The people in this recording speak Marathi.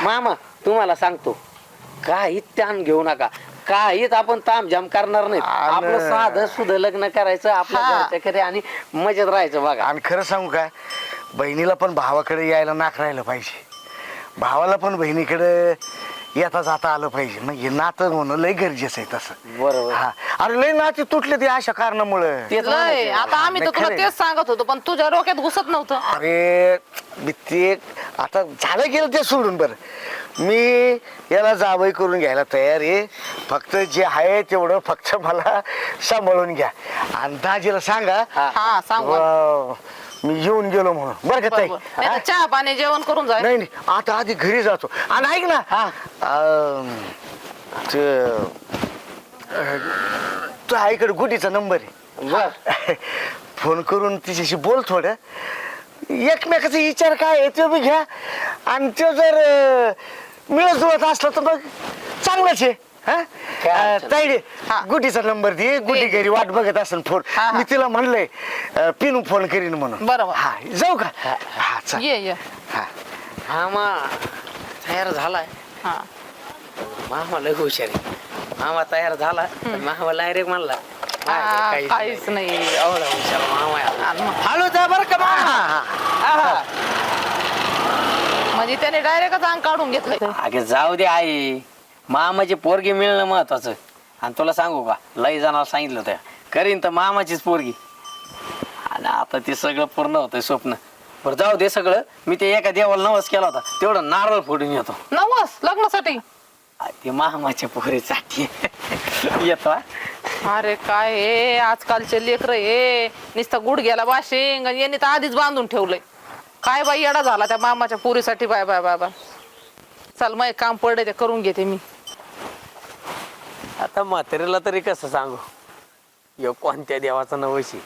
मामा तुम्हाला सांगतो काही ताण घेऊ नका काहीच आपण तामझाम करणार नाही आपलं साधं सुधं लग्न करायचं आपल्या घरच्या घरी आणि मजेत राहायचं बघा. आणि खरं सांगू का बहिणीला पण भावाकडे यायला नाक राहिलं पाहिजे भावाला पण बहिणीकडे येता जाता आलं पाहिजे मग हे नातं होणं लय गरजेचं आहे तसं. बरोबर. हा अरे लय नाते तुटले ते अशा कारणामुळे. लय आता आम्ही तर तुला तेच सांगत होतो पण तुझ्या डोक्यात घुसत नव्हतं. अरे मी ते आता झालं गेलं ते सोडून बरं मी याला जावई करून घ्यायला तयार आहे फक्त जे आहे तेवढं फक्त मला सांभाळून घ्या आणि दाजीला सांगा हा सांगू मी येऊन गेलो म्हणून बरं का ताई. नाही तर चहा पाणी जेवण करून जाय. नाही आता आधी घरी जातो आणि ऐक ना तू आईकडे गुडीचा नंबर आहे बर फोन करून तिच्याशी बोल थोडं एकमेकाचा विचार काय आहे तो बी घ्या आणि तो जर मिळत जुळत असला तर मग चांगलंच आहे. ताईडे गुडीचा नंबर दे गुडी घरी वाट बघत असेल फोन मी तिला म्हणलंय पिनू फोन करीन म्हणून. बरोबर हा जाऊ का हा चल ये हा मामा तयार झालाय. हा मामा लय हुशार आहे मामा तयार झाला मामा डायरेक्ट म्हणला काहीच नाही एवढा हुशार मामा आहे. हळू जा बरं का मामा. म्हणजे त्याने डायरेक्टच अंग काढून घेतलंय. अगे जाऊ दे आई मामाची पोरगी मिळणं महत्वाचं आणि तुला सांगू का लई जणांना सांगितलं होतं करीन तर मामाचीच पोरगी आणि आता ते सगळं पूर्ण होतंय स्वप्न. बरं जाऊ दे सगळं मी ते एका देवाला नवस केला होता तेवढं नारळ फोडून येतो. नवस लग्नासाठी ते मामाच्या पोरीसाठी येतो. अरे काय हे आजकालचे लेकर हे नुसतं गुडघ्याला बाशिंग आणि यांनी तर आधीच बांधून ठेवलंय. काय बाई येडा झाला त्या मामाच्या पोरीसाठी. बाय बाय बाय बाय चल मग काम पडले ते करून घेते मी. आता म्हातारीला तरी कसं सांगू यो कोणत्या देवाचा नवशी